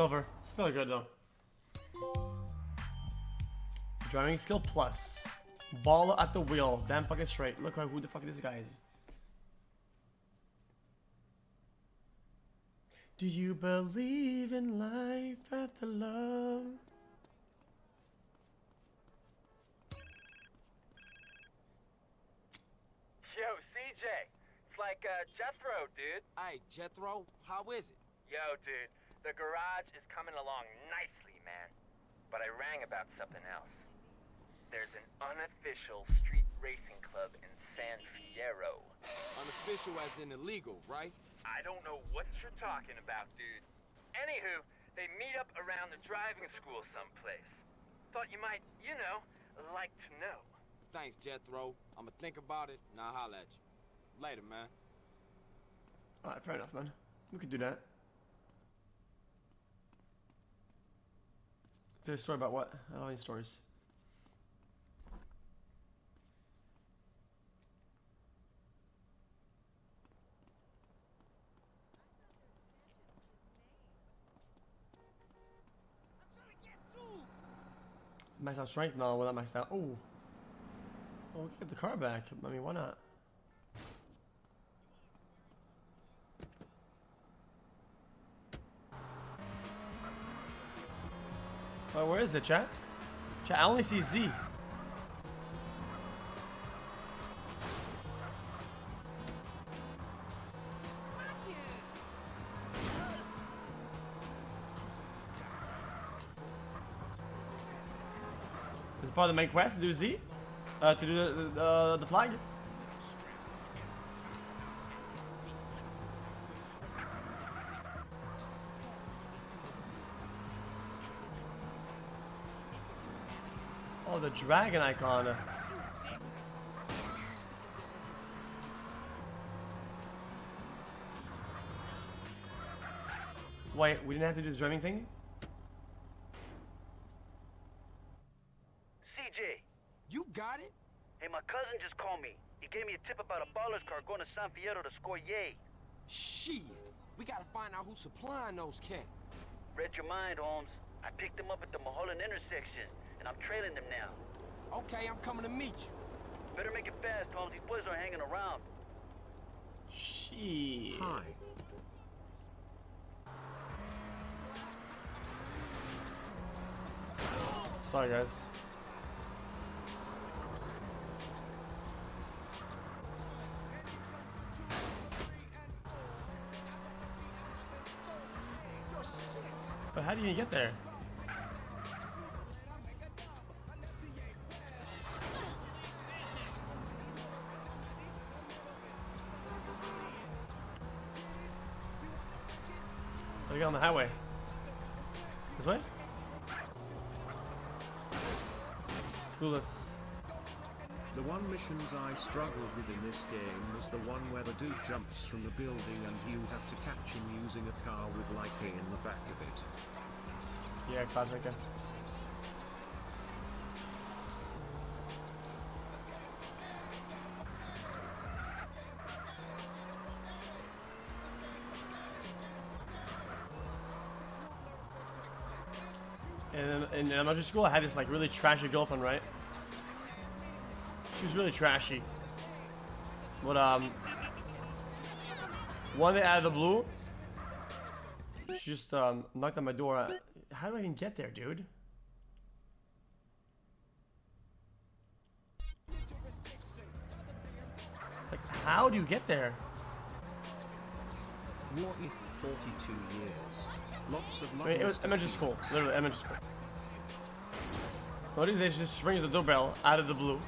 Silver. Still good though. Driving skill plus. Ball at the wheel. Damn fucking straight. Look who the fuck this guy is. Do you believe in life after love? Yo, CJ. It's like Jethro, dude. Hey, Jethro, how is it? Yo, dude. The garage is coming along nicely, man. But I rang about something else. There's an unofficial street racing club in San Fierro. Unofficial as in illegal, right? I don't know what you're talking about, dude. Anywho, they meet up around the driving school someplace. Thought you might, you know, like to know. Thanks, Jethro. I'ma think about it, and I'll holler at you. Later, man. Alright, fair enough, man. We could do that. Is there a story about what? I don't know any stories. Max out strength? No, well, not maxed out. Oh. Oh, we can get the car back. I mean, why not? Oh, where is it, chat? Chat, I only see Z. Is it part of the main quest to do Z? To do the flag? Oh, the dragon icon. Wait, we didn't have to do the driving thing? CJ. You got it? Hey, my cousin just called me. He gave me a tip about a baller's car going to San Fierro to score yay. Shit. We gotta find out who's supplying those cats. Read your mind, Holmes. I picked them up at the Mulholland intersection, and I'm trailing them now. Okay, I'm coming to meet you. Better make it fast, Holmes. These boys are hanging around. Shit. Hi. Sorry, guys. But how do you get there? Oh, you got on the highway. This way? Clueless. The one missions I struggled with in this game was the one where the dude jumps from the building and you have to catch him using a car with lighting in the back of it. Yeah, classic. And in elementary school, I had this like really trashy girlfriend, right? She was really trashy. But one day out of the blue, she just knocked on my door. How do I even get there, dude? Like, how do you get there? What if 42 years? Lots of I mean, it was elementary school, literally elementary school. What if they just rings the doorbell out of the blue,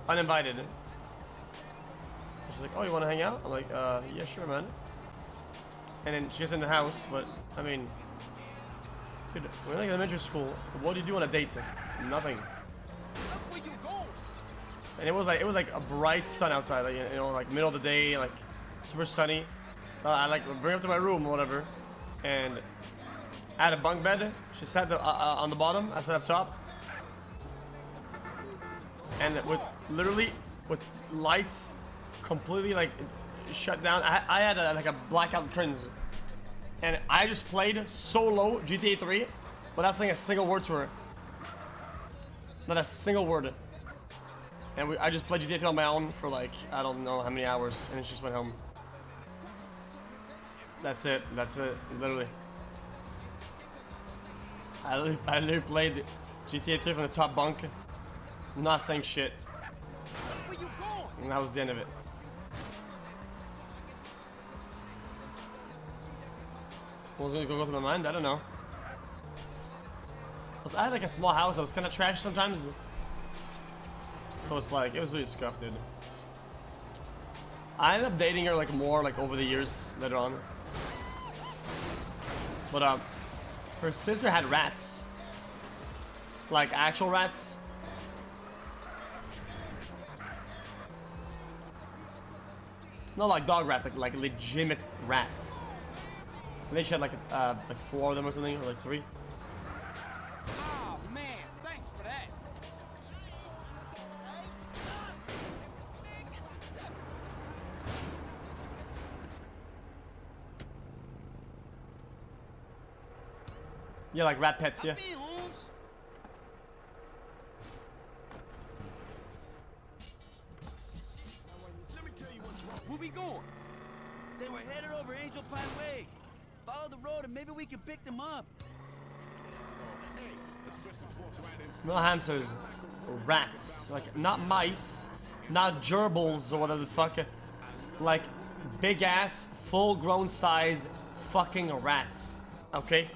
uninvited? She's like, "Oh, you want to hang out?" I'm like, "Yeah, sure, man." And then she gets in the house, but I mean, dude, we're like elementary school. What do you do on a date? Nothing. And it was like a bright sun outside, like, you know, like middle of the day, like super sunny. So I like bring her up to my room or whatever, and I had a bunk bed. She sat on the bottom. I sat up top, and with literally with lights completely like shut down. I had like a blackout curtains, and I just played solo GTA 3 without saying a single word to her. Not a single word. And I just played GTA 3 on my own for like, I don't know how many hours, and it just went home. That's it, literally. I literally played GTA 3 from the top bunk, not saying shit. Where you going? And that was the end of it. What was gonna go through my mind? I don't know. I had like a small house that was kind of trash sometimes. So it's like, it was really scuffed, dude. I ended up dating her like more like over the years later on. But her sister had rats. Like actual rats. Not like dog rats, like legitimate rats. I think she had like 4 of them or something, or like 3. Oh man, thanks for that. Yeah, like rat pets, yeah. Hey, Holmes. Let me tell you what's wrong. Where we going? They were headed over Angel Pine Way. Follow the road and maybe we can pick them up. Hey, especially forthright MC. Not hamsters, rats. Like, not mice, not gerbils or whatever the fuck. Like, big ass, full grown sized fucking rats. Okay?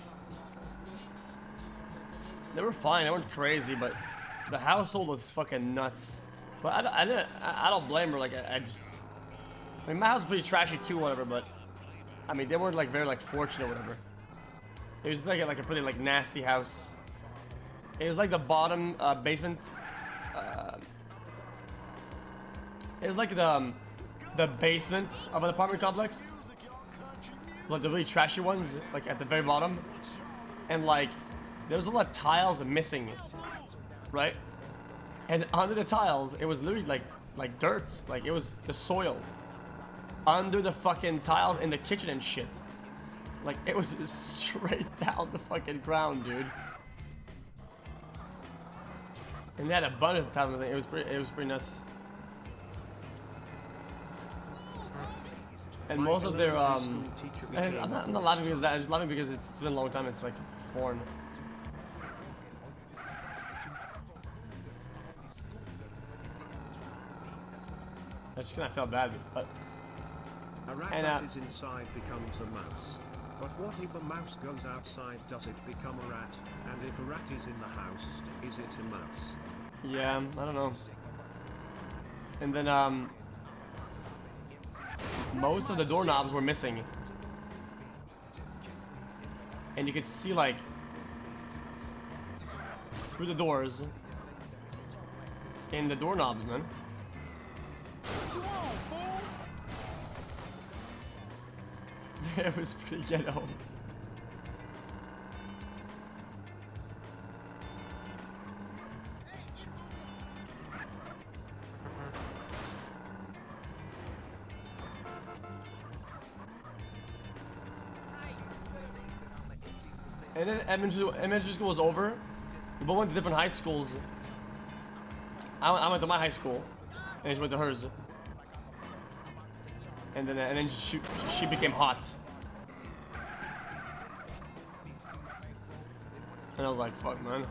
They were fine, they weren't crazy, but the household was fucking nuts. But I don't blame her, like, I mean, my house was pretty trashy too, whatever, but, I mean, they weren't, like, very, like, fortunate or whatever. It was, like a pretty, like, nasty house. It was, like, the bottom, basement, it was, like, the basement of an apartment complex. Like, the really trashy ones, like, at the very bottom. And, like, there was a lot of tiles missing, right? And under the tiles, it was literally like dirt. Like, it was the soil under the fucking tiles in the kitchen and shit. Like, it was just straight down the fucking ground, dude. And they had a bunch of tiles. It was pretty nuts. And most of their and I'm not laughing because of that. I'm laughing because it's been a long time. It's like foreign. I just kind of felt bad, but A rat and, that is inside becomes a mouse. But what if a mouse goes outside? Does it become a rat? And if a rat is in the house, is it a mouse? yeah, I don't know. And then most of the doorknobs were missing, and you could see like through the doors in the doorknobs, man. What you on, fool? It was pretty ghetto. And then elementary school was over. We both went to different high schools. I went to my high school, and she went to hers. And then she became hot. And I was like, fuck, man.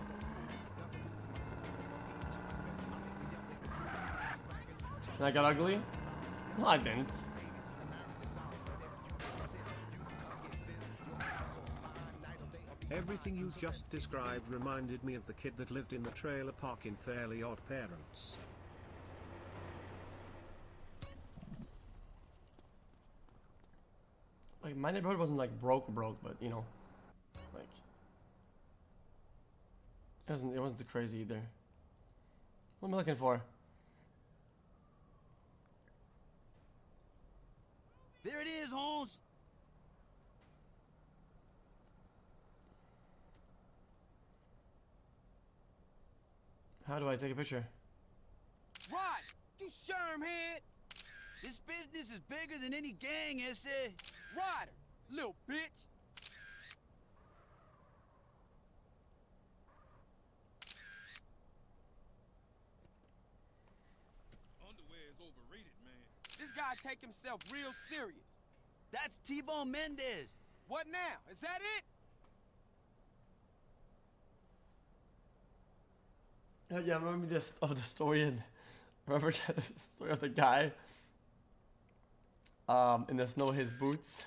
And I got ugly? No, I didn't. Everything you just described reminded me of the kid that lived in the trailer park in Fairly Odd Parents. Like, my neighborhood wasn't like broke, but you know, like it wasn't too crazy either. What am I looking for? There it is, Holmes. How do I take a picture? Rod, you shermhead. This business is bigger than any gang, is it? Ryder, little bitch. guy take himself real serious. That's T-Bone Mendez. What now? Is that it? Yeah, remember this of the story and remember the story of the guy in the snow, his boots.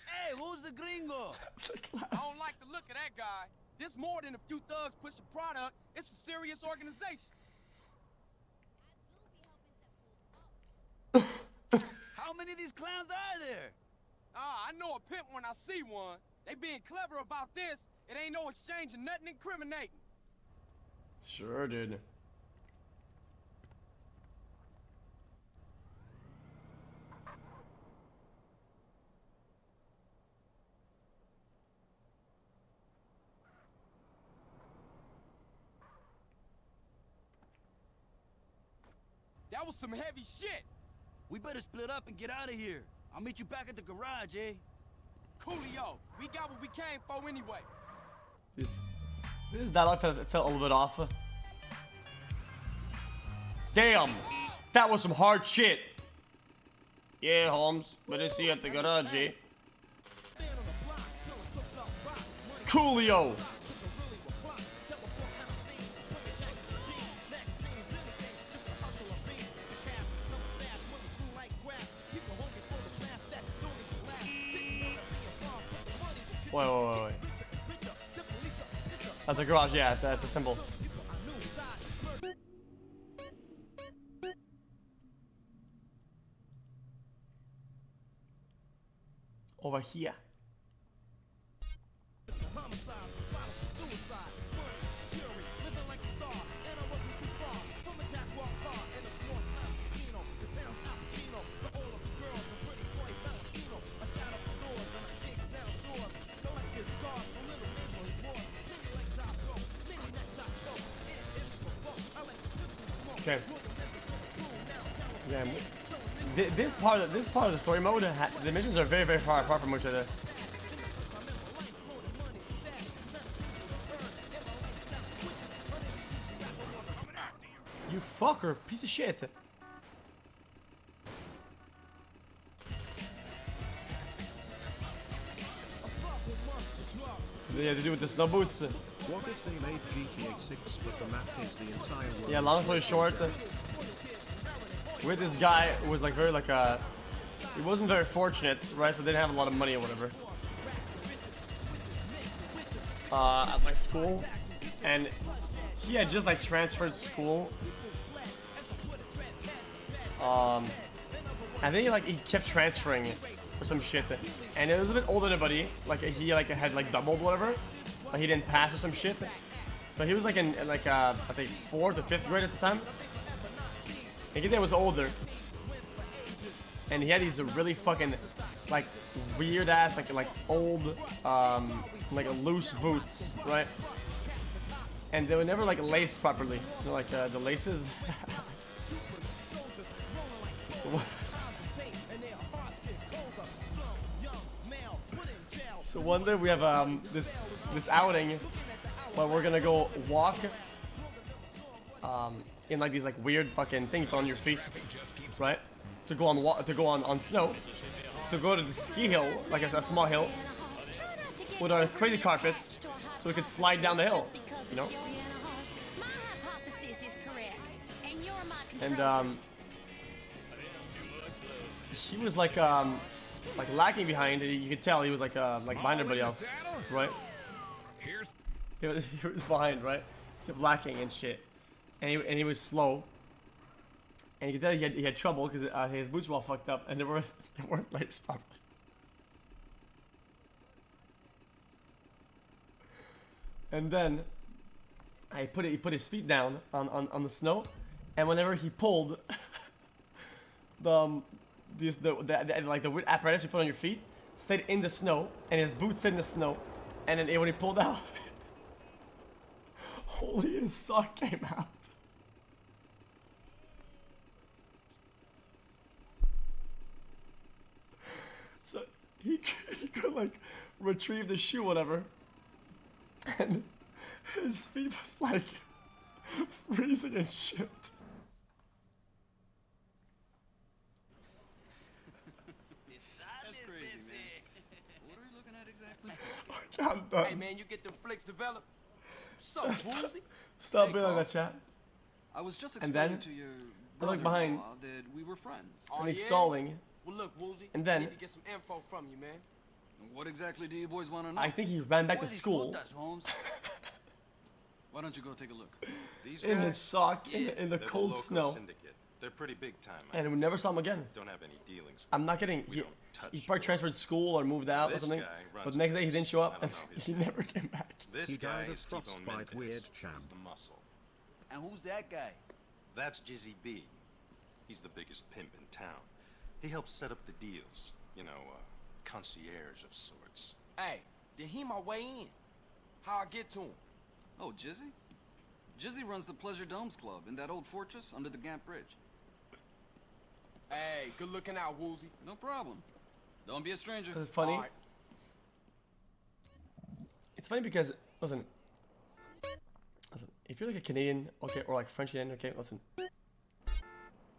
Hey, who's the gringo? I don't like the look of that guy. This more than a few thugs push a product. It's a serious organization. How many of these clowns are there? I know a pimp when I see one. They being clever about this. It ain't no exchange of nothing incriminating. Sure, dude. That was some heavy shit. We better split up and get out of here. I'll meet you back at the garage, eh? Coolio, we got what we came for anyway. This dialogue felt a little bit off. Damn, that was some hard shit. Yeah, Holmes, better see you at the garage, eh? Coolio. Wait. That's a garage, yeah, that's a symbol. Over here. Okay. Yeah. This part of the story mode, the missions are very, very far apart from each other. You fucker, piece of shit. Yeah, to do with the snow boots. What if they made GTA 6 but the map is the entire world? Yeah, long story short, with this guy who was like very he wasn't very fortunate, right? So they didn't have a lot of money or whatever. At my school, and he had just like transferred school. I think he kept transferring or some shit, and it was a bit older than everybody. Like he had like doubled whatever. Like he didn't pass or some shit. So he was like in I think 4th or 5th grade at the time. And he was older. And he had these really fucking like weird ass like old like loose boots, right? And they were never like laced properly. You know, like the laces. So one day we have this outing where we're gonna go walk in like these like weird fucking things on your feet, right? To go on snow, to go to the ski hill, like a small hill, with our crazy carpets, so we could slide down the hill, you know. And he was like lacking behind. You could tell he was like behind everybody else, right? He was behind, right? He kept lacking and shit, and he was slow. And you could tell he had trouble because his boots were all fucked up and they weren't laced properly. And then he put his feet down on the snow, and whenever he pulled the wood apparatus you put on your feet stayed in the snow, and his boots stayed in the snow, and then when he pulled out, holy, his sock came out. he could like retrieve the shoe, whatever, and his feet was like freezing and shit. That's crazy, man. What are you looking at exactly? I'm done. Hey, man, you get them flicks developed. So, Woozy. Stop Hey, being like Carl. that, chat. I was just And then, explaining to your I look brother-in-law behind. that we were friends. Oh, And he's yeah? stalling. Well, look, Woozy. And then- I need to get some info from you, man. What exactly do you boys want to know? I think he ran back to What is school putas, Holmes? Why don't you go take a look? These in guys, his sock in the they're cold the local snow, syndicate. They're pretty big time. and we never saw him again. don't have any dealings. I'm not kidding. We He, don't touch he probably transferred school or moved out or This something. guy runs But the next day he things. didn't show I up, don't and know his he name. never came back. This He guy died of is T-Bone frostbite, Mendez. weird He's champ. the muscle. And who's that guy? That's Jizzy B. He's the biggest pimp in town. He helps set up the deals. You know, concierge of sorts. Hey, did he my way in? How I get to him? Oh, Jizzy? Jizzy runs the Pleasure Domes Club in that old fortress under the Gant Bridge. Hey, good looking out, Woozy. No problem. Don't be a stranger. It's funny. All right. It's funny because listen, if you're like a Canadian, okay, or like French Canadian, okay, listen.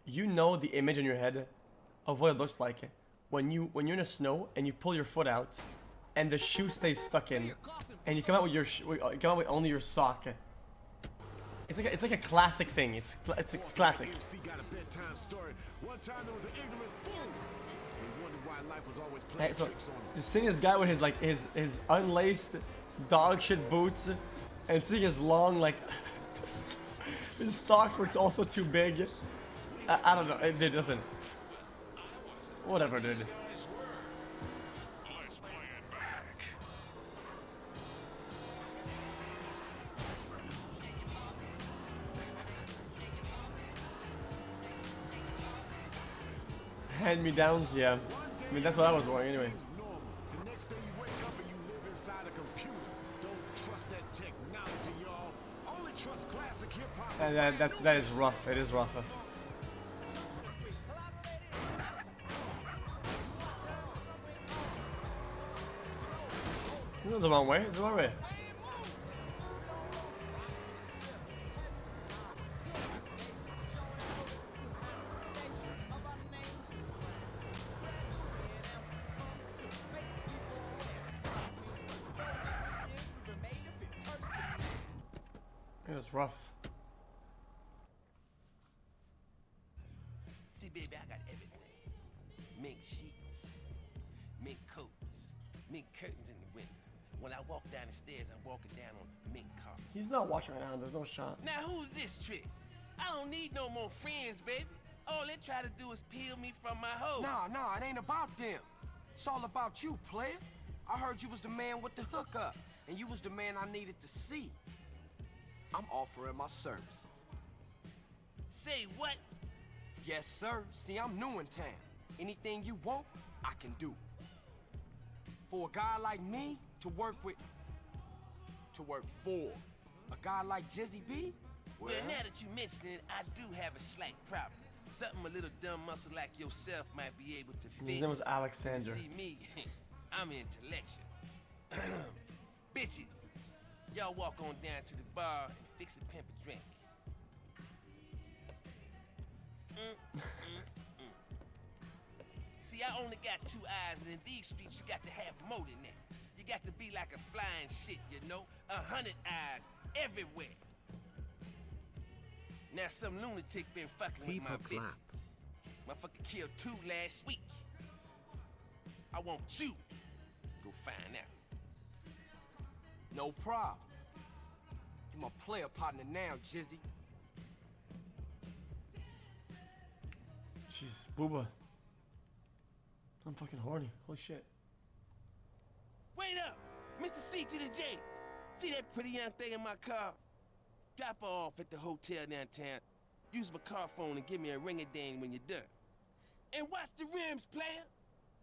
You know the image in your head of what it looks like when you're in the snow and you pull your foot out, and the shoe stays stuck in, and you come out with come out with only your sock. It's like a classic thing. It's a classic. xQc got a bedtime story. One time there was an ignorant fool. He wondered why life was always Hey, playing so tricks on him. just seeing this guy with his like his unlaced dog shit boots, and seeing his long like his socks were also too big. I don't know. It doesn't. Whatever, dude. Hand me downs, yeah. I mean that's what I was wearing anyway. Seems normal. The next day you wake up and you live inside a computer. Don't trust that technology, y'all. Only trust classic hip hop. And that is rough. It is rough. No, the wrong way. It's the wrong way. It was rough. See, baby, I got everything. Mink sheets, mink coats, mink curtains in the window. When I walk down the stairs, I'm walking down on mink carpet. He's not watching right now. There's no shot. Now, who's this trick? I don't need no more friends, baby. All they try to do is peel me from my hoe. Nah, it ain't about them. It's all about you, player. I heard you was the man with the hookup, and you was the man I needed to see. I'm offering my services. Say what? Yes, sir. See, I'm new in town. Anything you want, I can do. For a guy like me to work with, to work for a guy like Jizzy B, Well, now that you mention it, I do have a slight problem. Something a little dumb muscle like yourself might be able to fix. His name was Alexander. See me, I'm intellectual. Bitches, y'all walk on down to the bar and fix a pimp a drink. See, I only got 2 eyes, and in these streets, you got to have more than that. You got to be like a flying shit, you know? 100 eyes everywhere. Now some lunatic been fucking with my People clap. bitches. Motherfucker killed 2 last week. I want you to go find out. no problem. You're my player partner now, Jizzy. Jeez, booba. I'm fucking horny. Holy shit. Wait up! Mr. C to the J. See that pretty young thing in my car? Drop her off at the hotel downtown. Use my car phone and give me a ring-a-ding when you're done. And watch the rims, player.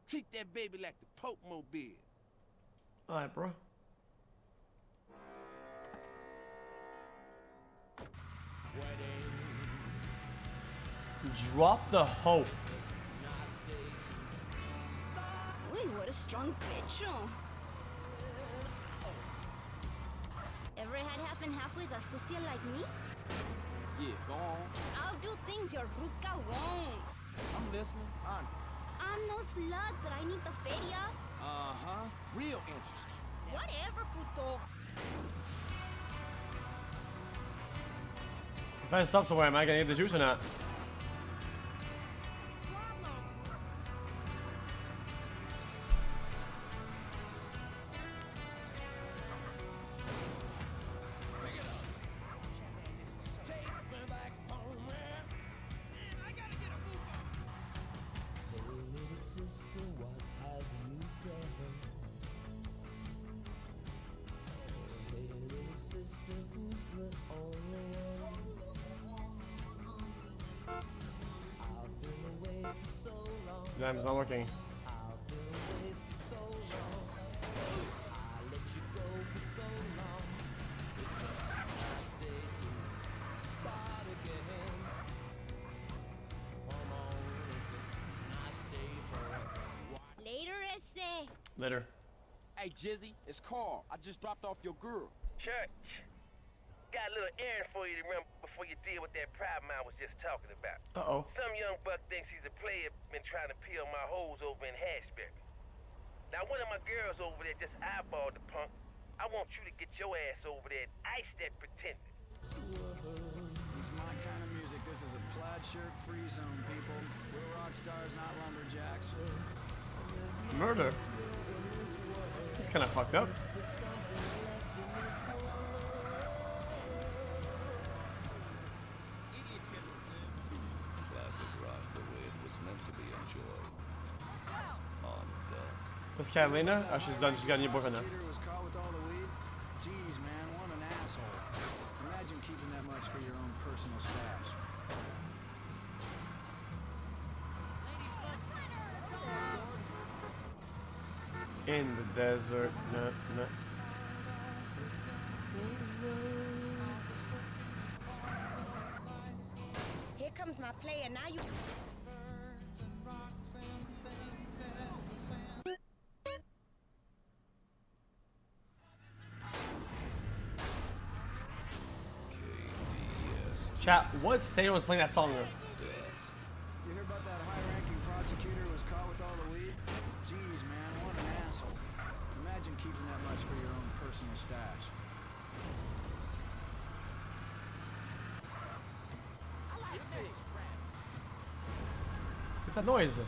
Treat that baby like the Pope Mobile. Alright, bro. Drop the hope. Ooh, what a strong bitch. Ever had half and half with a sucia like me? Yeah, go on. I'll do things your ruca won't. I'm listening. Honest. I'm no slut, but I need the feria. Uh-huh. Real interesting. Whatever, puto. If I stop somewhere, am I gonna get the juice or not? Damn, it's not working. Later, ese. Later. Hey, Jizzy, it's Carl. I just dropped off your girl. Church, got a little errand for you to run before you deal with that problem I was just talking about. Uh-oh. Some young buck thinks he's a player, been trying to peel my hoes over in Hashberry. Now, one of my girls over there just eyeballed the punk. I want you to get your ass over there and ice that pretender. It's my kind of music. This is a plaid shirt free zone, people. We're rock stars, not lumberjacks. Murder? It's kind of fucked up. Classic rock the way it was meant to be enjoyed. On dust. What's Catalina? Oh, she's done. She's got a new boyfriend now. Prosecutor was caught with all the weed. Jeez, man, what an asshole. Imagine keeping that much for your own personal stash. In the desert. No, no. Here comes my player. Now you. Chat, what state was playing that song? You hear about that high-ranking prosecutor who was caught with all the weed? Jeez, man, what an asshole. Imagine keeping that much for your own personal stash. What's that noise?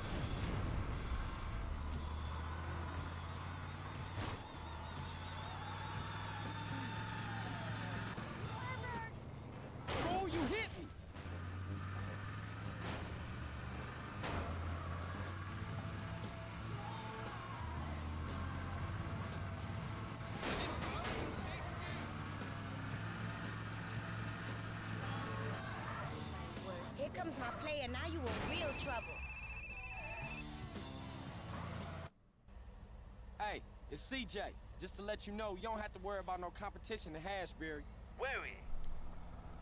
Oh, you hit me! Here comes my player. Now you in real trouble. Hey, it's CJ. Just to let you know, you don't have to worry about no competition in Hashberry. Worried?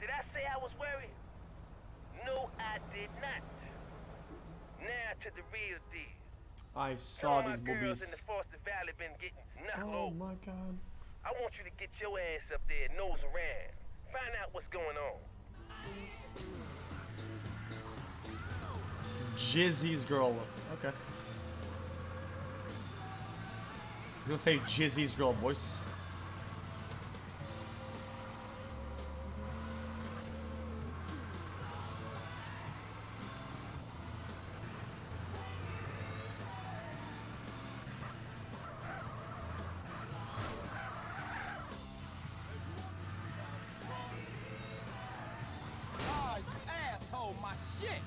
Did I say I was worried? No, I did not. Now to the real deal. I saw these Some of my girls in boobies. the Foster Valley been getting knuckled Oh over. my god. I want you to get your ass up there and nose around. Find out what's going on. Jizzy's girl. Okay. I'm gonna say Jizzy's girl, boys. Ah, you asshole, my shit!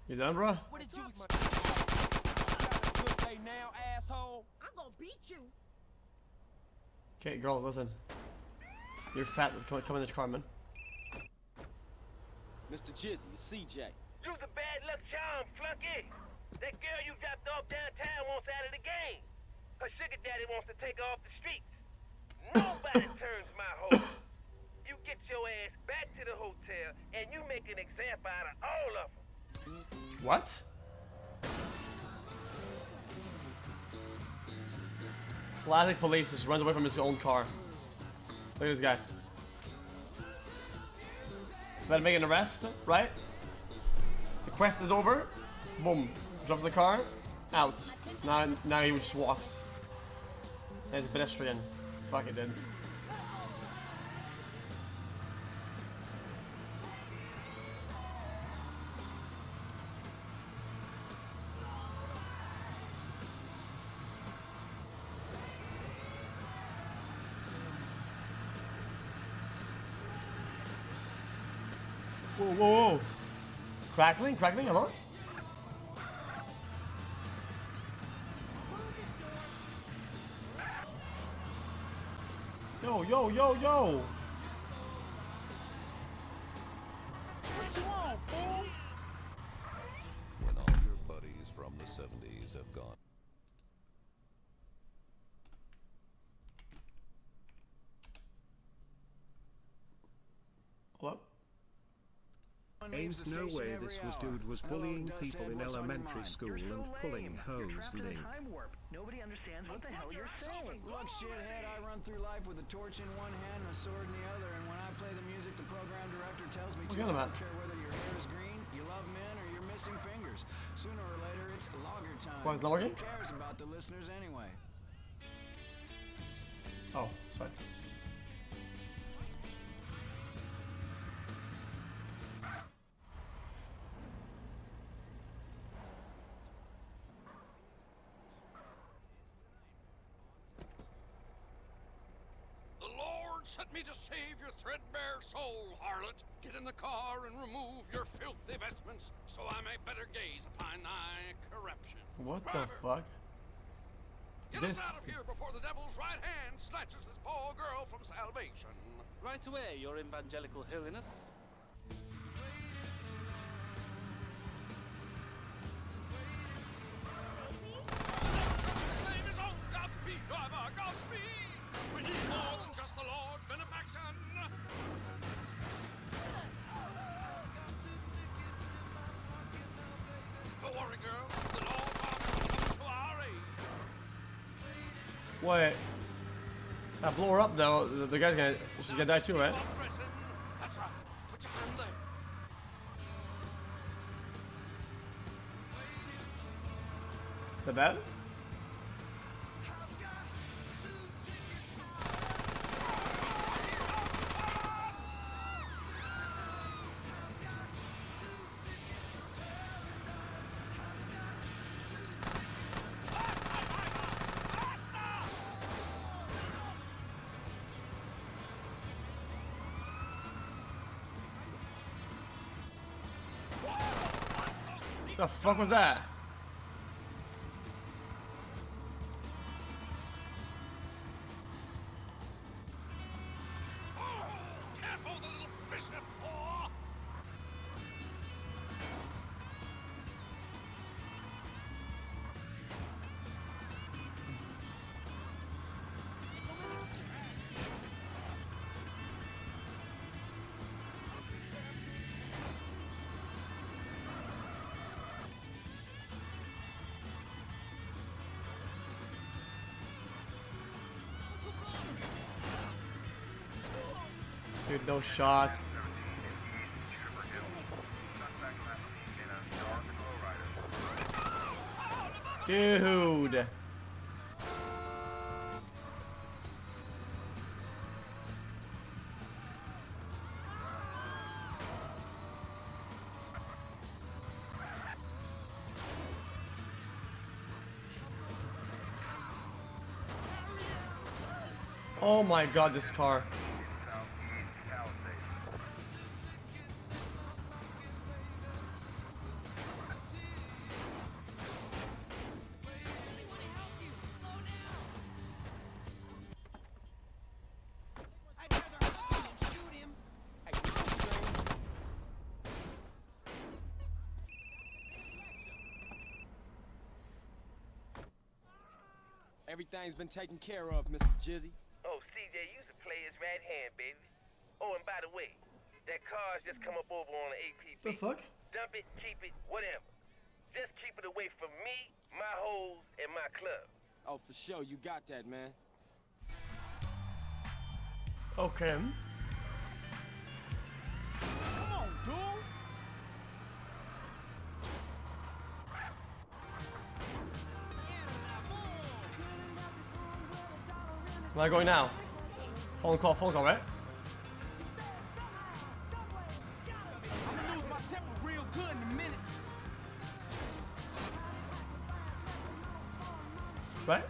You done, bro? What did you expect? Got a good day now, asshole? I'm gonna beat you. Okay, girl, listen. You're fat. Come in the car, man. Mr. Jizzy, it's CJ. You's a bad luck charm, flunky. That girl you dropped off downtown wants out of the game. Her sugar daddy wants to take her off the streets. Nobody turns my hoe. You get your ass back to the hotel here, and you make an example out of all of them. What? Classic police just runs away from his own car. Look at this guy. Better make an arrest, right? The quest is over. Boom. Drops the car. Out. Now he just walks. As a pedestrian. Fuck it, dude. Whoa, whoa, whoa. Crackling, hello? Yo, yo, yo, yo! What you want, fool? When all your buddies from the 70s have gone. Hello? Ain't no way this dude was bullying people in elementary school and pulling hose link. Nobody understands what the hell you're saying. Look, shithead, I run through life with a torch in one hand and a sword in the other, and when I play the music the program director tells me to, I don't care whether your hair is green, you love men, or you're missing fingers. Sooner or later, it's logger time. Why, it's not working? Who cares about the listeners anyway? Oh, sorry. Sent me to save your threadbare soul, harlot. Get in the car and remove your filthy vestments, so I may better gaze upon thy corruption. What the fuck? Get us out of here before the devil's right hand snatches this poor girl from salvation. Right away, your evangelical holiness. The name is on Godspeed, driver, Godspeed! We need more than just the Lord's benefaction. Don't worry, girl. The Lord will come to our aid. What? I blow her up though. The guy's gonna. She's gonna die too, right? That's right. Put your hand there. Is that bad? The fuck was that? Careful, the little bishop. Oh. Dude, no shot. Dude. Oh my god, this car. Everything's been taken care of, Mr. Jizzy. Oh, CJ, you's a player's right hand, baby. Oh, and by the way, That car's just come up over on the APB. The fuck? Dump it, keep it, whatever. Just keep it away from me, my hoes, and my club. Oh, for sure. You got that, man. Okay. Come on, dude. Where am I going now? Phone call, right? I'm gonna lose my temper real good in a minute. Right?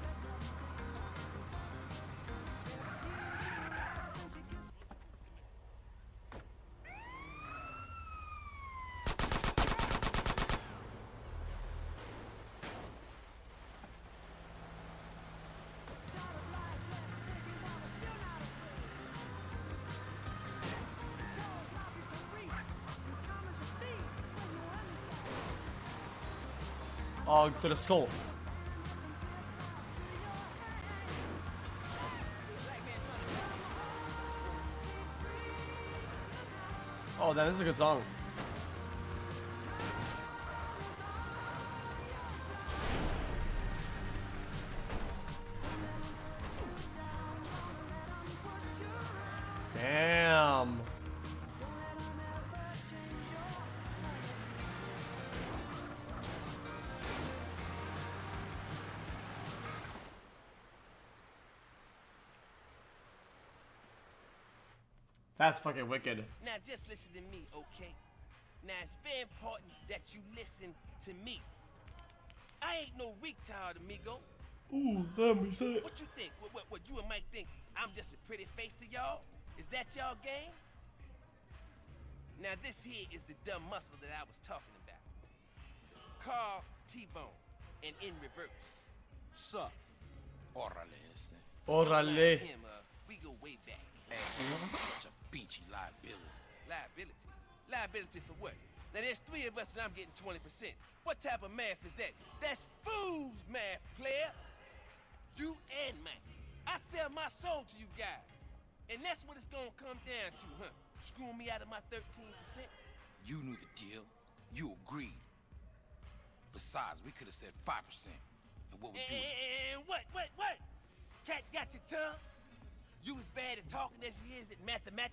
Oh, to the skull. Oh, that is a good song. Damn. That's fucking wicked. Now just listen to me, okay? Now it's very important that you listen to me. I ain't no retard, amigo. Ooh, let me say it. What you think? What you and Mike think? I'm just a pretty face to y'all? Is that y'all game? Now this here is the dumb muscle that I was talking about. Carl T-Bone, and in reverse. Sup? Orale ese. Orale. Him, we go way back. Such a beachy liability. Liability? Liability for what? Now there's 3 of us and I'm getting 20%. What type of math is that? That's fool's math, player. You and Mike. I sell my soul to you guys. And that's what it's gonna come down to, huh? Screwing me out of my 13%? You knew the deal. You agreed. Besides, we could have said 5%. And what would you... And what? Cat got your tongue? You as bad at talking as you is at mathematics?